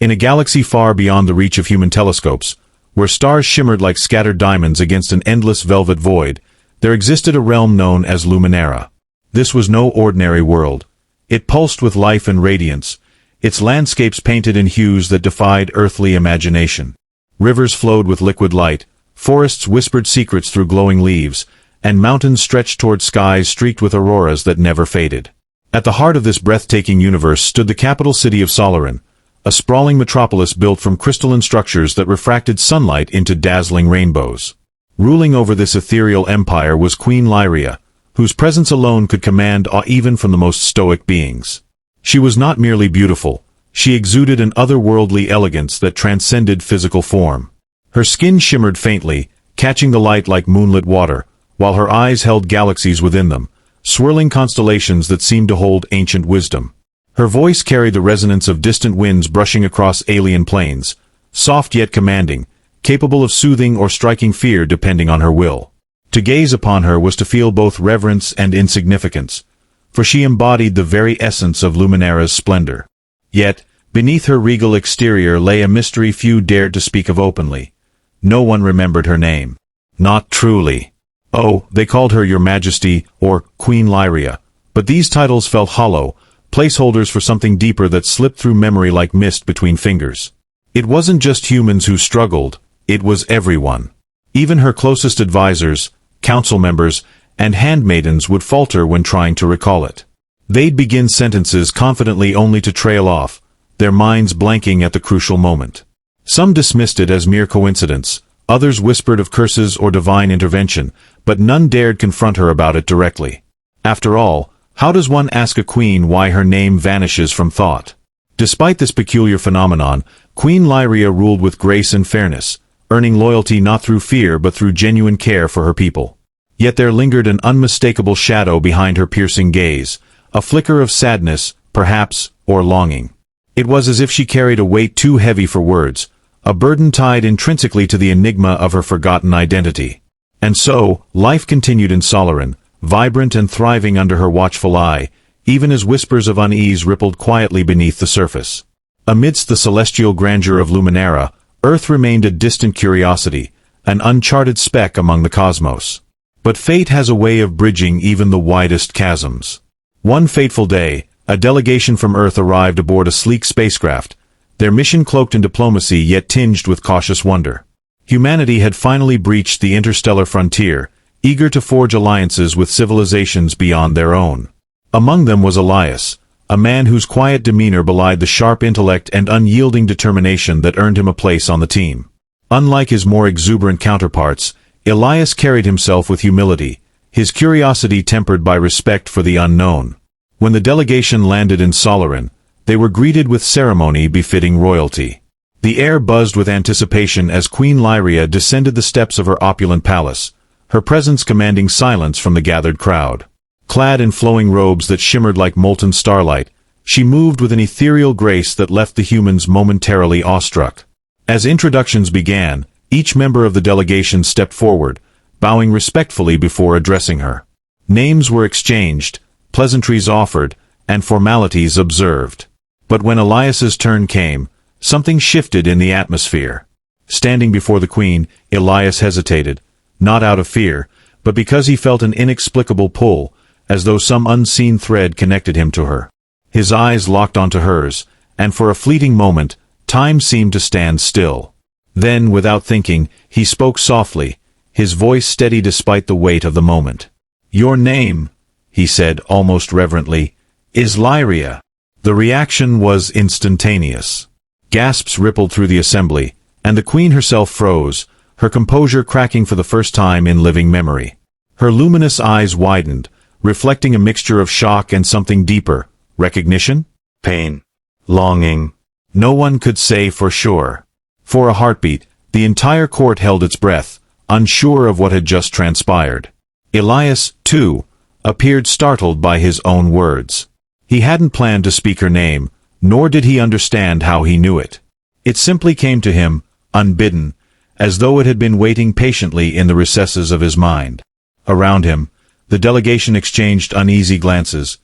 In a galaxy far beyond the reach of human telescopes, where stars shimmered like scattered diamonds against an endless velvet void, there existed a realm known as Luminara. This was no ordinary world. It pulsed with life and radiance, its landscapes painted in hues that defied earthly imagination. Rivers flowed with liquid light, forests whispered secrets through glowing leaves, and mountains stretched toward skies streaked with auroras that never faded. At the heart of this breathtaking universe stood the capital city of Solaran, a sprawling metropolis built from crystalline structures that refracted sunlight into dazzling rainbows. Ruling over this ethereal empire was Queen Lyria, whose presence alone could command awe even from the most stoic beings. She was not merely beautiful, she exuded an otherworldly elegance that transcended physical form. Her skin shimmered faintly, catching the light like moonlit water, while her eyes held galaxies within them, swirling constellations that seemed to hold ancient wisdom. Her voice carried the resonance of distant winds brushing across alien plains, soft yet commanding, capable of soothing or striking fear depending on her will. To gaze upon her was to feel both reverence and insignificance, for she embodied the very essence of Luminara's splendor. Yet, beneath her regal exterior lay a mystery few dared to speak of openly. No one remembered her name. Not truly. Oh, they called her Your Majesty, or Queen Lyria, but these titles felt hollow, placeholders for something deeper that slipped through memory like mist between fingers. It wasn't just humans who struggled, it was everyone. Even her closest advisors, council members, and handmaidens would falter when trying to recall it. They'd begin sentences confidently only to trail off, their minds blanking at the crucial moment. Some dismissed it as mere coincidence, others whispered of curses or divine intervention, but none dared confront her about it directly. After all, how does one ask a queen why her name vanishes from thought? Despite this peculiar phenomenon, Queen Lyria ruled with grace and fairness, earning loyalty not through fear but through genuine care for her people. Yet there lingered an unmistakable shadow behind her piercing gaze, a flicker of sadness, perhaps, or longing. It was as if she carried a weight too heavy for words, a burden tied intrinsically to the enigma of her forgotten identity. And so, life continued in Solaran, vibrant and thriving under her watchful eye, even as whispers of unease rippled quietly beneath the surface. Amidst the celestial grandeur of Luminara, Earth remained a distant curiosity, an uncharted speck among the cosmos. But fate has a way of bridging even the widest chasms. One fateful day, a delegation from Earth arrived aboard a sleek spacecraft, their mission cloaked in diplomacy yet tinged with cautious wonder. Humanity had finally breached the interstellar frontier, eager to forge alliances with civilizations beyond their own. Among them was Elias, a man whose quiet demeanor belied the sharp intellect and unyielding determination that earned him a place on the team. Unlike his more exuberant counterparts, Elias carried himself with humility, his curiosity tempered by respect for the unknown. When the delegation landed in Solaran, they were greeted with ceremony befitting royalty. The air buzzed with anticipation as Queen Lyria descended the steps of her opulent palace, her presence commanding silence from the gathered crowd. Clad in flowing robes that shimmered like molten starlight, she moved with an ethereal grace that left the humans momentarily awestruck. As introductions began, each member of the delegation stepped forward, bowing respectfully before addressing her. Names were exchanged, pleasantries offered, and formalities observed. But when Elias's turn came, something shifted in the atmosphere. Standing before the queen, Elias hesitated, not out of fear, but because he felt an inexplicable pull, as though some unseen thread connected him to her. His eyes locked onto hers, and for a fleeting moment, time seemed to stand still. Then, without thinking, he spoke softly, his voice steady despite the weight of the moment. "Your name," he said almost reverently, "is Lyria." The reaction was instantaneous. Gasps rippled through the assembly, and the queen herself froze, her composure cracking for the first time in living memory. Her luminous eyes widened, reflecting a mixture of shock and something deeper, recognition? Pain? Longing? No one could say for sure. For a heartbeat, the entire court held its breath, unsure of what had just transpired. Elias, too, appeared startled by his own words. He hadn't planned to speak her name, nor did he understand how he knew it. It simply came to him, unbidden, as though it had been waiting patiently in the recesses of his mind. Around him, the delegation exchanged uneasy glances,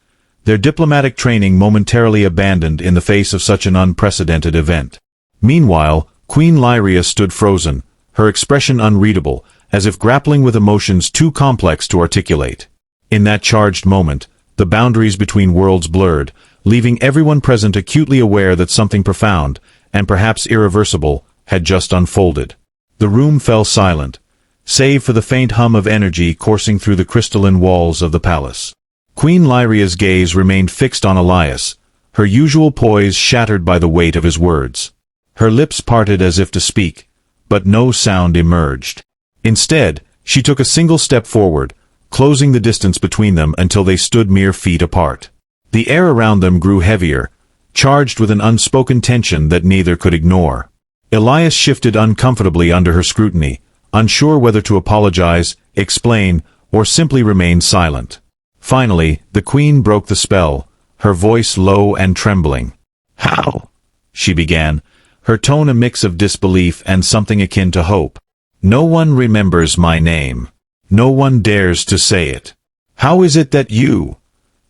their diplomatic training momentarily abandoned in the face of such an unprecedented event. Meanwhile, Queen Lyria stood frozen, her expression unreadable, as if grappling with emotions too complex to articulate. In that charged moment, the boundaries between worlds blurred, leaving everyone present acutely aware that something profound, and perhaps irreversible, had just unfolded. The room fell silent, save for the faint hum of energy coursing through the crystalline walls of the palace. Queen Lyria's gaze remained fixed on Elias, her usual poise shattered by the weight of his words. Her lips parted as if to speak, but no sound emerged. Instead, she took a single step forward, closing the distance between them until they stood mere feet apart. The air around them grew heavier, charged with an unspoken tension that neither could ignore. Elias shifted uncomfortably under her scrutiny, unsure whether to apologize, explain, or simply remain silent. Finally, the queen broke the spell, her voice low and trembling. "How?" she began, her tone a mix of disbelief and something akin to hope. "No one remembers my name. No one dares to say it. How is it that you—"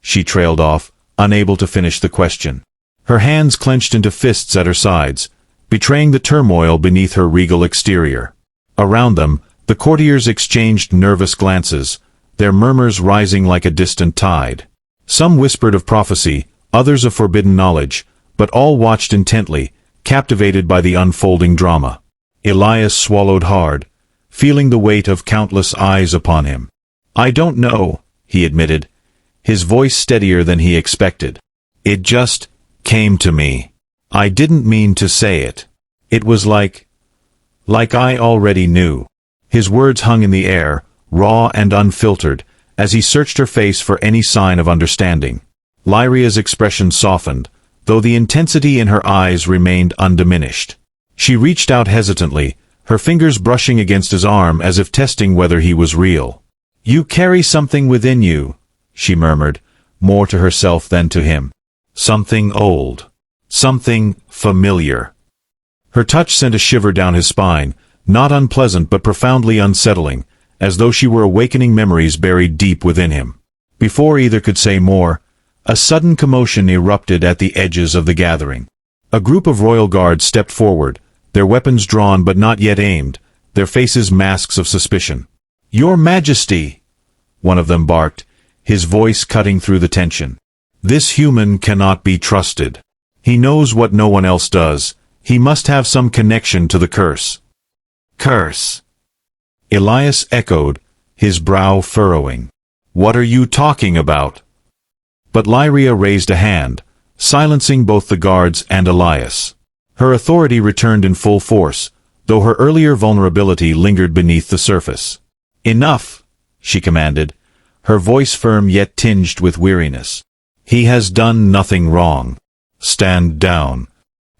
She trailed off, unable to finish the question. Her hands clenched into fists at her sides, betraying the turmoil beneath her regal exterior. Around them, the courtiers exchanged nervous glances, their murmurs rising like a distant tide. Some whispered of prophecy, others of forbidden knowledge, but all watched intently, captivated by the unfolding drama. Elias swallowed hard, feeling the weight of countless eyes upon him. "I don't know," he admitted, his voice steadier than he expected. "It just came to me. I didn't mean to say it. It was like I already knew." His words hung in the air, raw and unfiltered, as he searched her face for any sign of understanding. Lyria's expression softened, though the intensity in her eyes remained undiminished. She reached out hesitantly, her fingers brushing against his arm as if testing whether he was real. "You carry something within you," she murmured, more to herself than to him. "Something old. Something familiar." Her touch sent a shiver down his spine, not unpleasant but profoundly unsettling, as though she were awakening memories buried deep within him. Before either could say more, a sudden commotion erupted at the edges of the gathering. A group of royal guards stepped forward, their weapons drawn but not yet aimed, their faces masks of suspicion. "Your Majesty!" one of them barked, his voice cutting through the tension. "This human cannot be trusted. He knows what no one else does. He must have some connection to the curse." "Curse?" Elias echoed, his brow furrowing. "What are you talking about?" But Lyria raised a hand, silencing both the guards and Elias. Her authority returned in full force, though her earlier vulnerability lingered beneath the surface. "Enough," she commanded, her voice firm yet tinged with weariness. "He has done nothing wrong. Stand down."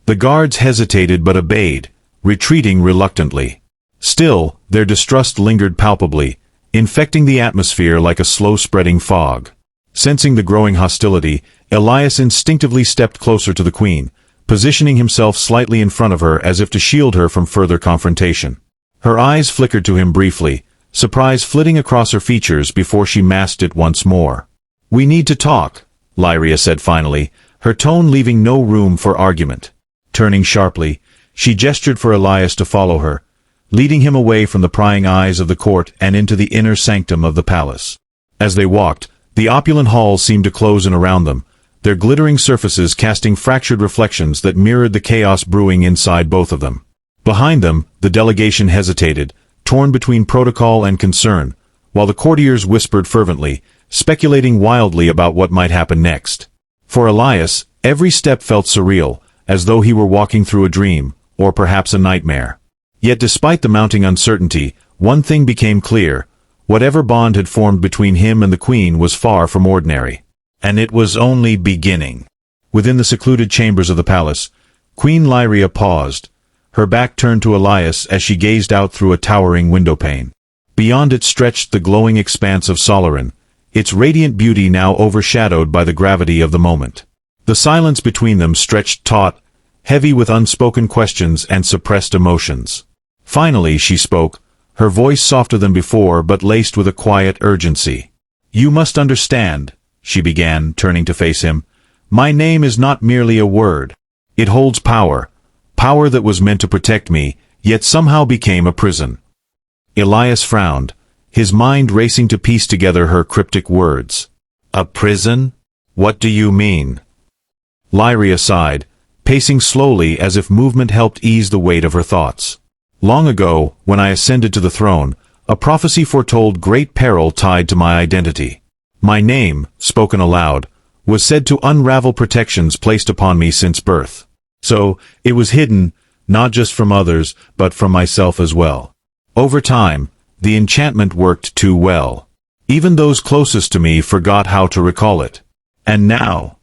The guards hesitated but obeyed, retreating reluctantly. Still, their distrust lingered palpably, infecting the atmosphere like a slow-spreading fog. Sensing the growing hostility, Elias instinctively stepped closer to the queen, positioning himself slightly in front of her as if to shield her from further confrontation. Her eyes flickered to him briefly, surprise flitting across her features before she masked it once more. "We need to talk," Lyria said finally, her tone leaving no room for argument. Turning sharply, she gestured for Elias to follow her, leading him away from the prying eyes of the court and into the inner sanctum of the palace. As they walked, the opulent halls seemed to close in around them, their glittering surfaces casting fractured reflections that mirrored the chaos brewing inside both of them. Behind them, the delegation hesitated, torn between protocol and concern, while the courtiers whispered fervently, speculating wildly about what might happen next. For Elias, every step felt surreal, as though he were walking through a dream, or perhaps a nightmare. Yet despite the mounting uncertainty, one thing became clear: whatever bond had formed between him and the queen was far from ordinary. And it was only beginning. Within the secluded chambers of the palace, Queen Lyria paused, her back turned to Elias as she gazed out through a towering windowpane. Beyond it stretched the glowing expanse of Solaran, its radiant beauty now overshadowed by the gravity of the moment. The silence between them stretched taut, heavy with unspoken questions and suppressed emotions. Finally she spoke, her voice softer than before but laced with a quiet urgency. "You must understand," she began, turning to face him. "My name is not merely a word. It holds power Power that was meant to protect me, yet somehow became a prison. Elias frowned, his mind racing to piece together her cryptic words. A prison? What do you mean? Lyria sighed, pacing slowly as if movement helped ease the weight of her thoughts. Long ago, when I ascended to the throne, a prophecy foretold great peril tied to my identity. My name, spoken aloud, was said to unravel protections placed upon me since birth. So, it was hidden, not just from others, but from myself as well. Over time, the enchantment worked too well. Even those closest to me forgot how to recall it. And now...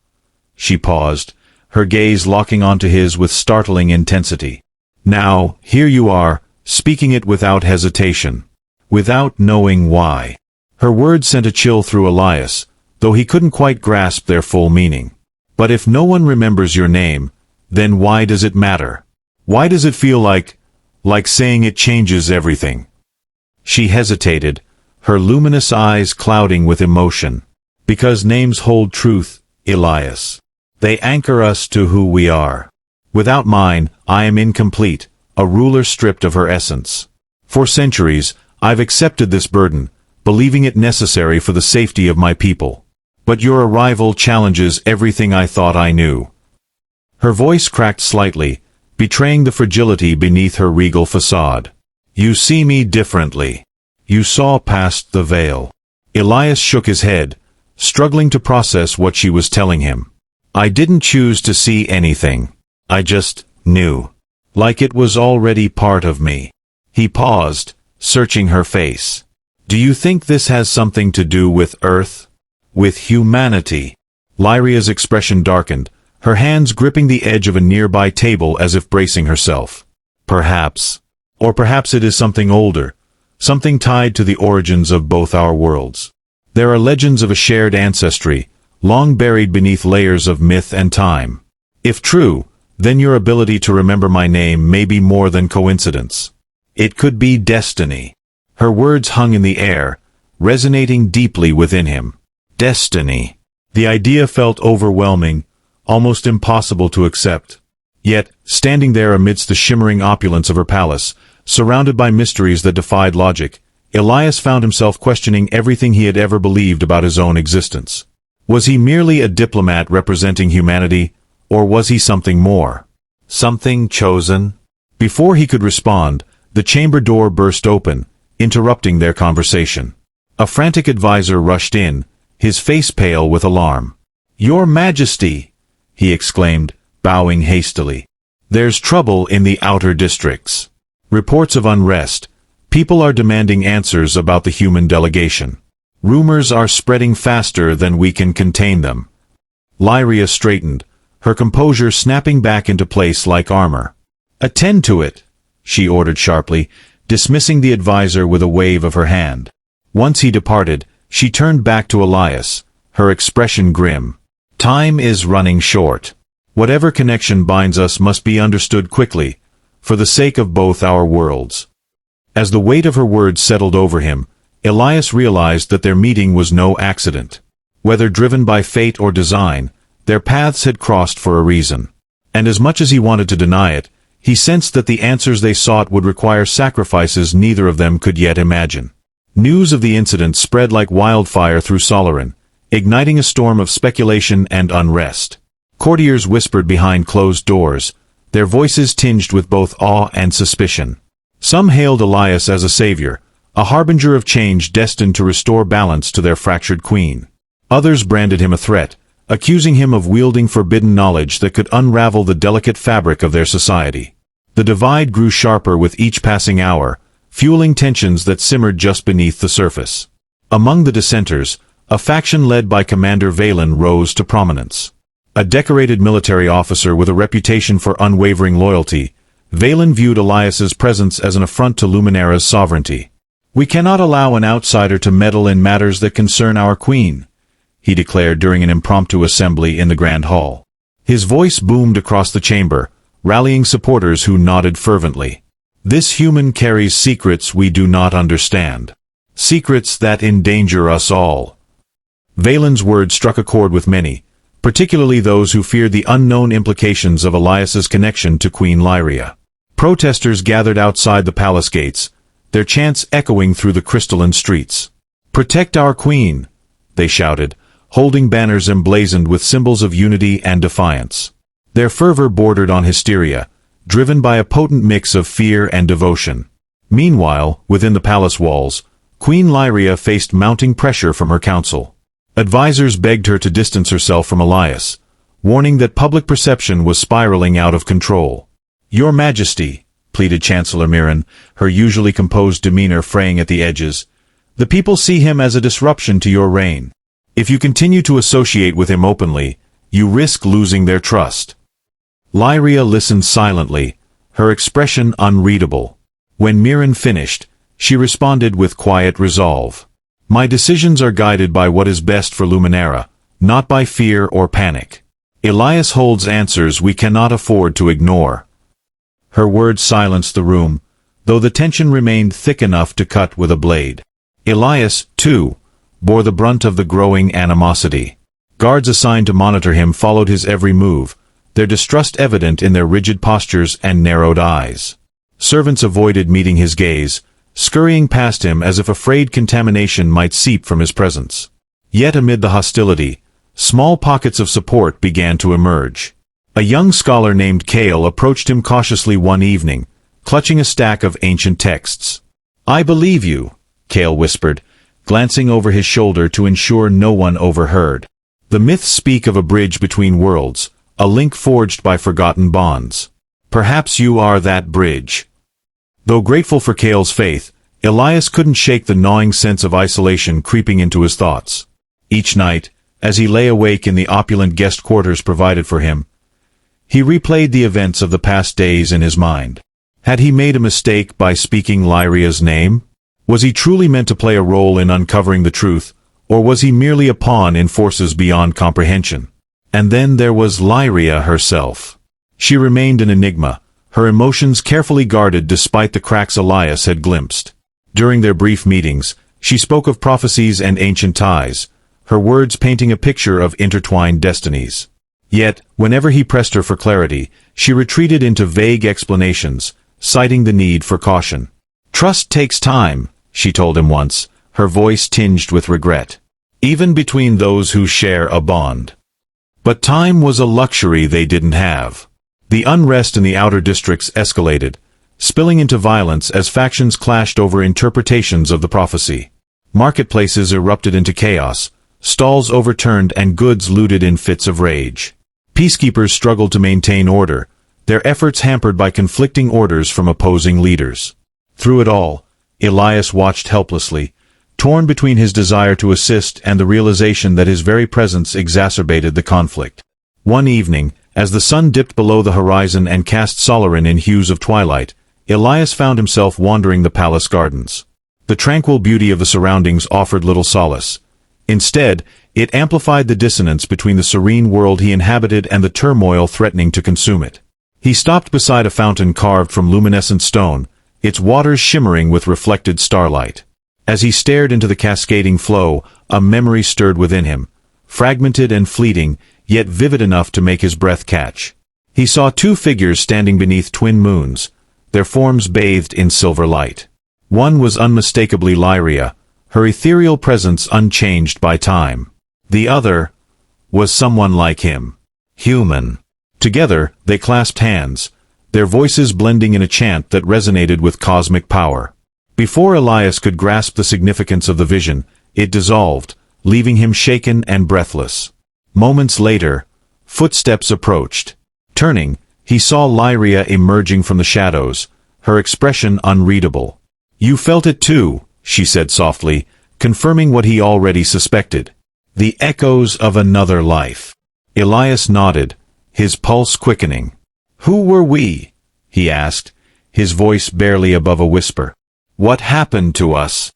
She paused, her gaze locking onto his with startling intensity. Now, here you are, speaking it without hesitation. Without knowing why. Her words sent a chill through Elias, though he couldn't quite grasp their full meaning. But if no one remembers your name, then why does it matter? Why does it feel like saying it changes everything? She hesitated, her luminous eyes clouding with emotion. Because names hold truth, Elias. They anchor us to who we are. Without mine, I am incomplete, a ruler stripped of her essence. For centuries, I've accepted this burden, believing it necessary for the safety of my people. But your arrival challenges everything I thought I knew. Her voice cracked slightly, betraying the fragility beneath her regal facade. You see me differently. You saw past the veil. Elias shook his head, struggling to process what she was telling him. I didn't choose to see anything. I just knew. Like it was already part of me. He paused, searching her face. Do you think this has something to do with Earth? With humanity? Lyria's expression darkened, her hands gripping the edge of a nearby table as if bracing herself. Perhaps. Or perhaps it is something older, something tied to the origins of both our worlds. There are legends of a shared ancestry, long buried beneath layers of myth and time. If true, then your ability to remember my name may be more than coincidence. It could be destiny. Her words hung in the air, resonating deeply within him. Destiny. The idea felt overwhelming, almost impossible to accept. Yet, standing there amidst the shimmering opulence of her palace, surrounded by mysteries that defied logic, Elias found himself questioning everything he had ever believed about his own existence. Was he merely a diplomat representing humanity, or was he something more? Something chosen? Before he could respond, the chamber door burst open, interrupting their conversation. A frantic advisor rushed in, his face pale with alarm. Your Majesty, he exclaimed, bowing hastily. There's trouble in the outer districts. Reports of unrest. People are demanding answers about the human delegation. Rumors are spreading faster than we can contain them. Lyria straightened, her composure snapping back into place like armor. Attend to it, she ordered sharply, dismissing the advisor with a wave of her hand. Once he departed, she turned back to Elias, her expression grim. Time is running short. Whatever connection binds us must be understood quickly, for the sake of both our worlds. As the weight of her words settled over him, Elias realized that their meeting was no accident. Whether driven by fate or design, their paths had crossed for a reason. And as much as he wanted to deny it, he sensed that the answers they sought would require sacrifices neither of them could yet imagine. News of the incident spread like wildfire through Solaran, igniting a storm of speculation and unrest. Courtiers whispered behind closed doors, their voices tinged with both awe and suspicion. Some hailed Elias as a savior, a harbinger of change destined to restore balance to their fractured queen. Others branded him a threat, accusing him of wielding forbidden knowledge that could unravel the delicate fabric of their society. The divide grew sharper with each passing hour, fueling tensions that simmered just beneath the surface. Among the dissenters, a faction led by Commander Valen rose to prominence. A decorated military officer with a reputation for unwavering loyalty, Valen viewed Elias's presence as an affront to Luminara's sovereignty. We cannot allow an outsider to meddle in matters that concern our queen, he declared during an impromptu assembly in the Grand Hall. His voice boomed across the chamber, rallying supporters who nodded fervently. This human carries secrets we do not understand. Secrets that endanger us all. Valen's words struck a chord with many, particularly those who feared the unknown implications of Elias's connection to Queen Lyria. Protesters gathered outside the palace gates, their chants echoing through the crystalline streets. "Protect our queen," they shouted, holding banners emblazoned with symbols of unity and defiance. Their fervor bordered on hysteria, driven by a potent mix of fear and devotion. Meanwhile, within the palace walls, Queen Lyria faced mounting pressure from her council. Advisors begged her to distance herself from Elias, warning that public perception was spiraling out of control. "Your Majesty," pleaded Chancellor Miran, her usually composed demeanor fraying at the edges, "the people see him as a disruption to your reign. If you continue to associate with him openly, you risk losing their trust." Lyria listened silently, her expression unreadable. When Miran finished, she responded with quiet resolve. "My decisions are guided by what is best for Luminara, not by fear or panic. Elias holds answers we cannot afford to ignore." Her words silenced the room, though the tension remained thick enough to cut with a blade. Elias, too, bore the brunt of the growing animosity. Guards assigned to monitor him followed his every move, their distrust evident in their rigid postures and narrowed eyes. Servants avoided meeting his gaze, scurrying past him as if afraid contamination might seep from his presence. Yet amid the hostility, small pockets of support began to emerge. A young scholar named Kale approached him cautiously one evening, clutching a stack of ancient texts. "I believe you," Kale whispered, glancing over his shoulder to ensure no one overheard. "The myths speak of a bridge between worlds, a link forged by forgotten bonds. Perhaps you are that bridge." Though grateful for Kale's faith, Elias couldn't shake the gnawing sense of isolation creeping into his thoughts. Each night, as he lay awake in the opulent guest quarters provided for him, he replayed the events of the past days in his mind. Had he made a mistake by speaking Lyria's name? Was he truly meant to play a role in uncovering the truth, or was he merely a pawn in forces beyond comprehension? And then there was Lyria herself. She remained an enigma, her emotions carefully guarded despite the cracks Elias had glimpsed. During their brief meetings, she spoke of prophecies and ancient ties, her words painting a picture of intertwined destinies. Yet, whenever he pressed her for clarity, she retreated into vague explanations, citing the need for caution. "Trust takes time," she told him once, her voice tinged with regret. "Even between those who share a bond." But time was a luxury they didn't have. The unrest in the outer districts escalated, spilling into violence as factions clashed over interpretations of the prophecy. Marketplaces erupted into chaos, stalls overturned and goods looted in fits of rage. Peacekeepers struggled to maintain order, their efforts hampered by conflicting orders from opposing leaders. Through it all, Elias watched helplessly, torn between his desire to assist and the realization that his very presence exacerbated the conflict. One evening, as the sun dipped below the horizon and cast Solarin in hues of twilight, Elias found himself wandering the palace gardens. The tranquil beauty of the surroundings offered little solace. Instead, it amplified the dissonance between the serene world he inhabited and the turmoil threatening to consume it. He stopped beside a fountain carved from luminescent stone, its waters shimmering with reflected starlight. As he stared into the cascading flow, a memory stirred within him, fragmented and fleeting, yet vivid enough to make his breath catch. He saw two figures standing beneath twin moons, their forms bathed in silver light. One was unmistakably Lyria, her ethereal presence unchanged by time. The other was someone like him. Human. Together, they clasped hands, their voices blending in a chant that resonated with cosmic power. Before Elias could grasp the significance of the vision, it dissolved, leaving him shaken and breathless. Moments later, footsteps approached. Turning, he saw Lyria emerging from the shadows, her expression unreadable. "You felt it too," she said softly, confirming what he already suspected. "The echoes of another life." Elias nodded, his pulse quickening. "Who were we?" he asked, his voice barely above a whisper. "What happened to us?"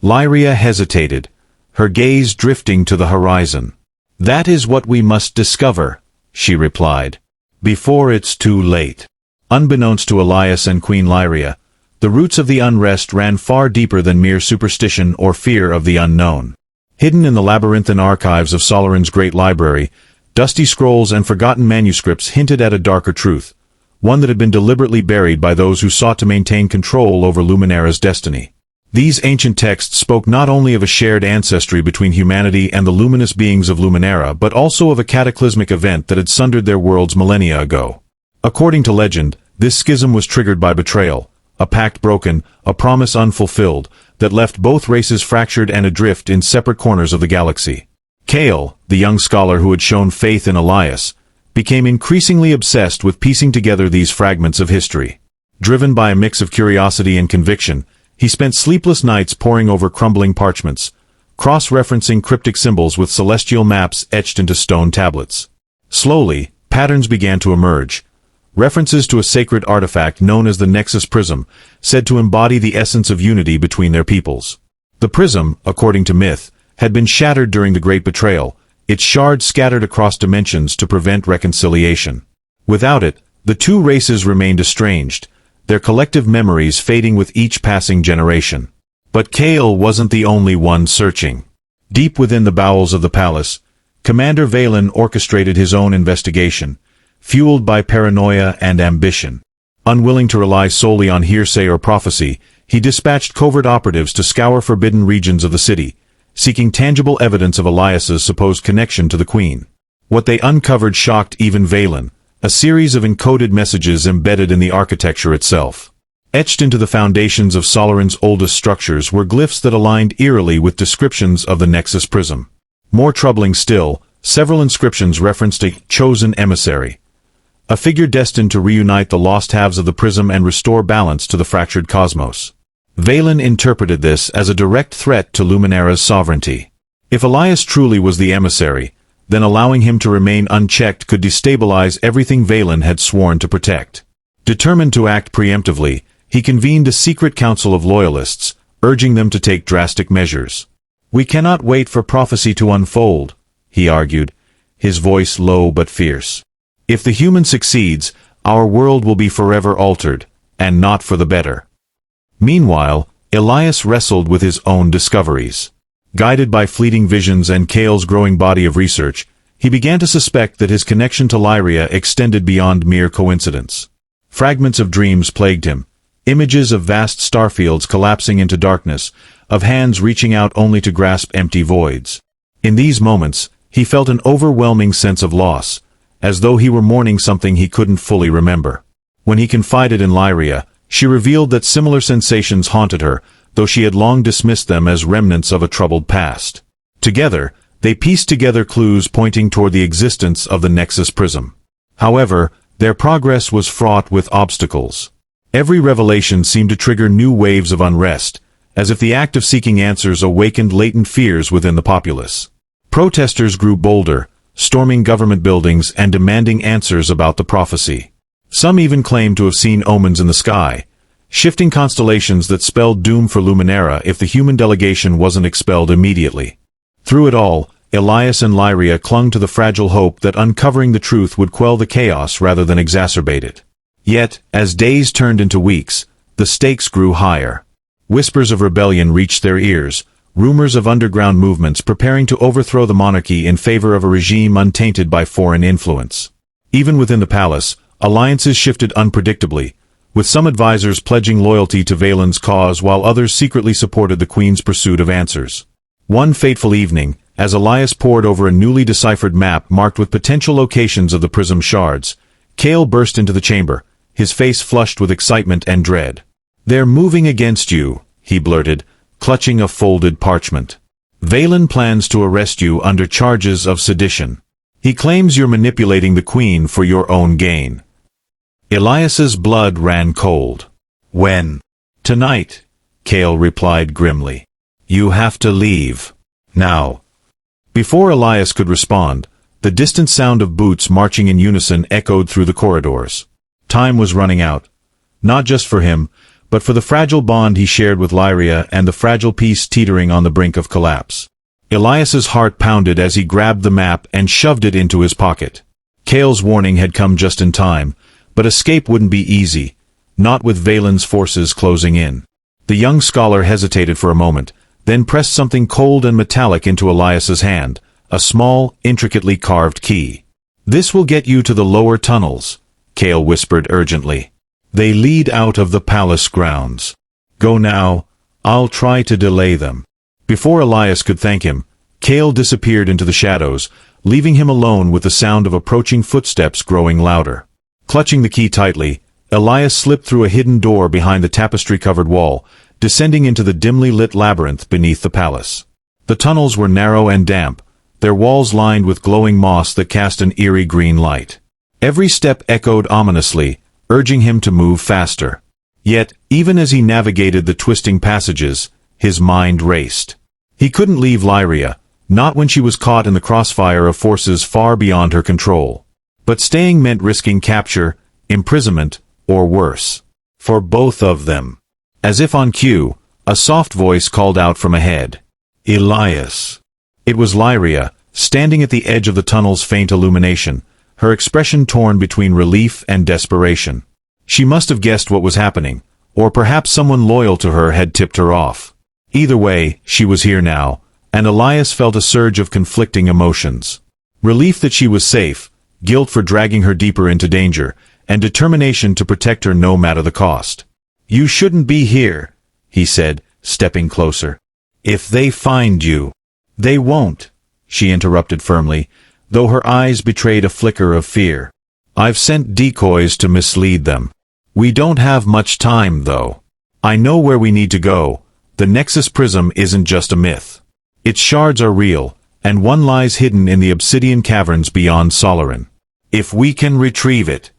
Lyria hesitated, her gaze drifting to the horizon. "That is what we must discover," she replied, "before it's too late." Unbeknownst to Elias and Queen Lyria, the roots of the unrest ran far deeper than mere superstition or fear of the unknown. Hidden in the labyrinthine archives of Solarin's great library, Dusty scrolls and forgotten manuscripts hinted at a darker truth, one that had been deliberately buried by those who sought to maintain control over Luminara's destiny. These ancient texts spoke not only of a shared ancestry between humanity and the luminous beings of Luminara, but also of a cataclysmic event that had sundered their worlds millennia ago. According to legend, this schism was triggered by betrayal, a pact broken, a promise unfulfilled, that left both races fractured and adrift in separate corners of the galaxy. Kale, the young scholar who had shown faith in Elias, became increasingly obsessed with piecing together these fragments of history. Driven by a mix of curiosity and conviction, he spent sleepless nights poring over crumbling parchments, cross-referencing cryptic symbols with celestial maps etched into stone tablets. Slowly, patterns began to emerge. References to a sacred artifact known as the Nexus Prism, said to embody the essence of unity between their peoples. The prism, according to myth, had been shattered during the Great Betrayal, its shards scattered across dimensions to prevent reconciliation. Without it, the two races remained estranged, their collective memories fading with each passing generation. But Kale wasn't the only one searching. Deep within the bowels of the palace, Commander Valen orchestrated his own investigation, fueled by paranoia and ambition. Unwilling to rely solely on hearsay or prophecy, he dispatched covert operatives to scour forbidden regions of the city, seeking tangible evidence of Elias's supposed connection to the Queen. What they uncovered shocked even Valen, a series of encoded messages embedded in the architecture itself. Etched into the foundations of Solaran's oldest structures were glyphs that aligned eerily with descriptions of the Nexus Prism. More troubling still, several inscriptions referenced a chosen emissary, a figure destined to reunite the lost halves of the prism and restore balance to the fractured cosmos. Valen interpreted this as a direct threat to Luminara's sovereignty. If Elias truly was the emissary, then allowing him to remain unchecked could destabilize everything Valen had sworn to protect. Determined to act preemptively, he convened a secret council of loyalists, urging them to take drastic measures. "We cannot wait for prophecy to unfold," he argued, his voice low but fierce. "If the human succeeds, our world will be forever altered, and not for the better." Meanwhile, Elias wrestled with his own discoveries. Guided by fleeting visions and Kale's growing body of research, he began to suspect that his connection to Lyria extended beyond mere coincidence. Fragments of dreams plagued him, images of vast starfields collapsing into darkness, of hands reaching out only to grasp empty voids. In these moments, he felt an overwhelming sense of loss, as though he were mourning something he couldn't fully remember. When he confided in Lyria, she revealed that similar sensations haunted her, though she had long dismissed them as remnants of a troubled past. Together, they pieced together clues pointing toward the existence of the Nexus Prism. However, their progress was fraught with obstacles. Every revelation seemed to trigger new waves of unrest, as if the act of seeking answers awakened latent fears within the populace. Protesters grew bolder, storming government buildings and demanding answers about the prophecy. Some even claimed to have seen omens in the sky, shifting constellations that spelled doom for Luminara if the human delegation wasn't expelled immediately. Through it all, Elias and Lyria clung to the fragile hope that uncovering the truth would quell the chaos rather than exacerbate it. Yet, as days turned into weeks, the stakes grew higher. Whispers of rebellion reached their ears, rumors of underground movements preparing to overthrow the monarchy in favor of a regime untainted by foreign influence. Even within the palace, alliances shifted unpredictably, with some advisors pledging loyalty to Valen's cause while others secretly supported the Queen's pursuit of answers. One fateful evening, as Elias pored over a newly deciphered map marked with potential locations of the prism shards, Kale burst into the chamber, his face flushed with excitement and dread. "They're moving against you," he blurted, clutching a folded parchment. "Valen plans to arrest you under charges of sedition. He claims you're manipulating the Queen for your own gain." Elias's blood ran cold. "When?" "Tonight," Kale replied grimly. "You have to leave. Now." Before Elias could respond, the distant sound of boots marching in unison echoed through the corridors. Time was running out. Not just for him, but for the fragile bond he shared with Lyria and the fragile peace teetering on the brink of collapse. Elias's heart pounded as he grabbed the map and shoved it into his pocket. Kale's warning had come just in time, but escape wouldn't be easy, not with Valen's forces closing in. The young scholar hesitated for a moment, then pressed something cold and metallic into Elias's hand, a small, intricately carved key. "This will get you to the lower tunnels," Kale whispered urgently. "They lead out of the palace grounds. Go now, I'll try to delay them." Before Elias could thank him, Kale disappeared into the shadows, leaving him alone with the sound of approaching footsteps growing louder. Clutching the key tightly, Elias slipped through a hidden door behind the tapestry-covered wall, descending into the dimly lit labyrinth beneath the palace. The tunnels were narrow and damp, their walls lined with glowing moss that cast an eerie green light. Every step echoed ominously, urging him to move faster. Yet, even as he navigated the twisting passages, his mind raced. He couldn't leave Lyria, not when she was caught in the crossfire of forces far beyond her control. But staying meant risking capture, imprisonment, or worse. For both of them. As if on cue, a soft voice called out from ahead. "Elias." It was Lyria, standing at the edge of the tunnel's faint illumination, her expression torn between relief and desperation. She must have guessed what was happening, or perhaps someone loyal to her had tipped her off. Either way, she was here now, and Elias felt a surge of conflicting emotions. Relief that she was safe, guilt for dragging her deeper into danger, and determination to protect her no matter the cost. "You shouldn't be here," he said, stepping closer. "If they find you." "They won't," she interrupted firmly, though her eyes betrayed a flicker of fear. "I've sent decoys to mislead them. We don't have much time, though. I know where we need to go. The Nexus Prism isn't just a myth. Its shards are real, and one lies hidden in the obsidian caverns beyond Solarin. If we can retrieve it."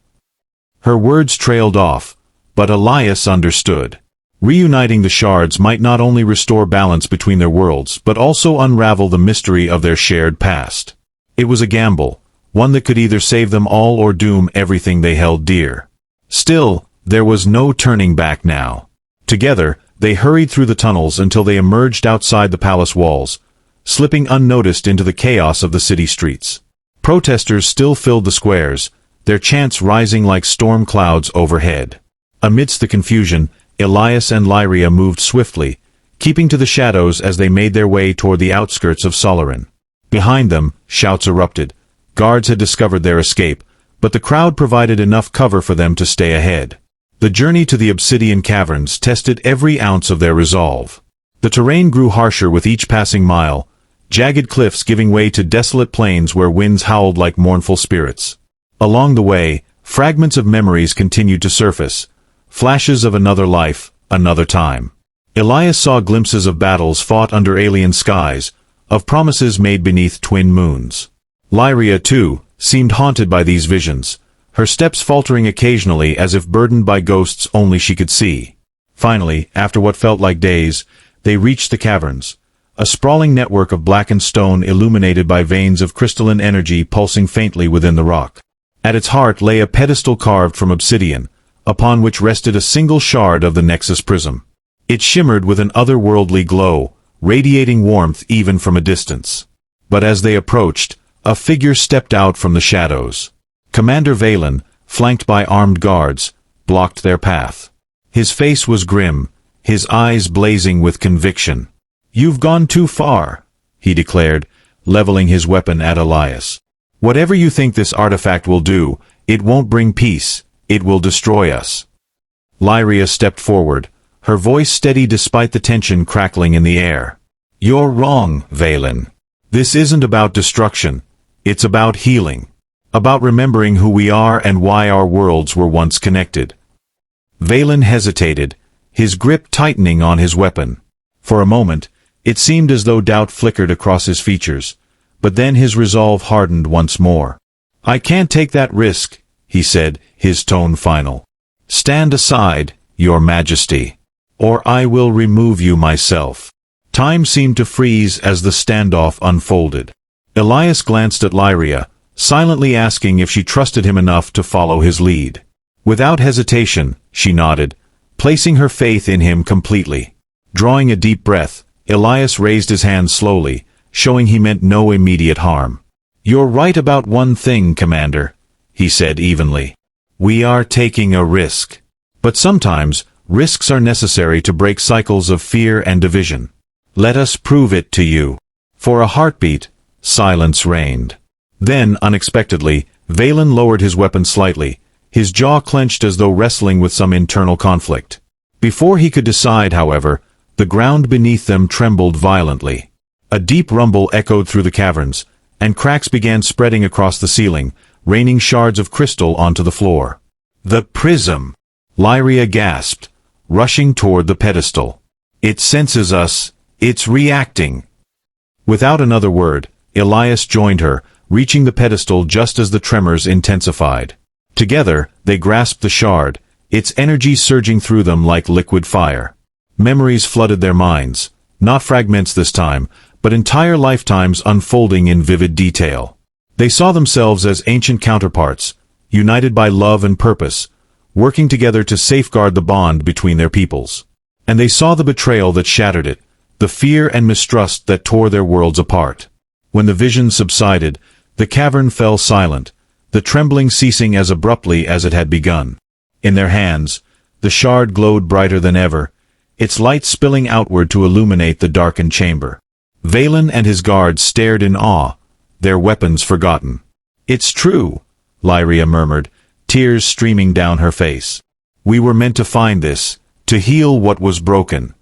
Her words trailed off, but Elias understood. Reuniting the shards might not only restore balance between their worlds, but also unravel the mystery of their shared past. It was a gamble, one that could either save them all or doom everything they held dear. Still, there was no turning back now. Together, they hurried through the tunnels until they emerged outside the palace walls, slipping unnoticed into the chaos of the city streets. Protesters still filled the squares, their chants rising like storm clouds overhead. Amidst the confusion, Elias and Lyria moved swiftly, keeping to the shadows as they made their way toward the outskirts of Solarin. Behind them, shouts erupted. Guards had discovered their escape, but the crowd provided enough cover for them to stay ahead. The journey to the obsidian caverns tested every ounce of their resolve. The terrain grew harsher with each passing mile, jagged cliffs giving way to desolate plains where winds howled like mournful spirits. Along the way, fragments of memories continued to surface, flashes of another life, another time. Elias saw glimpses of battles fought under alien skies, of promises made beneath twin moons. Lyria, too, seemed haunted by these visions, her steps faltering occasionally as if burdened by ghosts only she could see. Finally, after what felt like days, they reached the caverns, a sprawling network of blackened stone illuminated by veins of crystalline energy pulsing faintly within the rock. At its heart lay a pedestal carved from obsidian, upon which rested a single shard of the Nexus Prism. It shimmered with an otherworldly glow, radiating warmth even from a distance. But as they approached, a figure stepped out from the shadows. Commander Valen, flanked by armed guards, blocked their path. His face was grim, his eyes blazing with conviction. "You've gone too far," he declared, leveling his weapon at Elias. "Whatever you think this artifact will do, it won't bring peace, it will destroy us." Lyria stepped forward, her voice steady despite the tension crackling in the air. "You're wrong, Valen. This isn't about destruction, it's about healing. About remembering who we are and why our worlds were once connected." Valen hesitated, his grip tightening on his weapon. For a moment, it seemed as though doubt flickered across his features, but then his resolve hardened once more. "I can't take that risk," he said, his tone final. "Stand aside, Your Majesty, or I will remove you myself." Time seemed to freeze as the standoff unfolded. Elias glanced at Lyria, silently asking if she trusted him enough to follow his lead. Without hesitation, she nodded, placing her faith in him completely. Drawing a deep breath, Elias raised his hand slowly, showing he meant no immediate harm. "You're right about one thing, Commander," he said evenly. "We are taking a risk. But sometimes, risks are necessary to break cycles of fear and division. Let us prove it to you." For a heartbeat, silence reigned. Then, unexpectedly, Valen lowered his weapon slightly, his jaw clenched as though wrestling with some internal conflict. Before he could decide, however, the ground beneath them trembled violently. A deep rumble echoed through the caverns, and cracks began spreading across the ceiling, raining shards of crystal onto the floor. "The prism!" Lyria gasped, rushing toward the pedestal. "It senses us, it's reacting." Without another word, Elias joined her, reaching the pedestal just as the tremors intensified. Together, they grasped the shard, its energy surging through them like liquid fire. Memories flooded their minds, not fragments this time, but entire lifetimes unfolding in vivid detail. They saw themselves as ancient counterparts, united by love and purpose, working together to safeguard the bond between their peoples. And they saw the betrayal that shattered it, the fear and mistrust that tore their worlds apart. When the vision subsided, the cavern fell silent, the trembling ceasing as abruptly as it had begun. In their hands, the shard glowed brighter than ever, its light spilling outward to illuminate the darkened chamber. Valen and his guards stared in awe, their weapons forgotten. "It's true," Lyria murmured, tears streaming down her face. "We were meant to find this, to heal what was broken."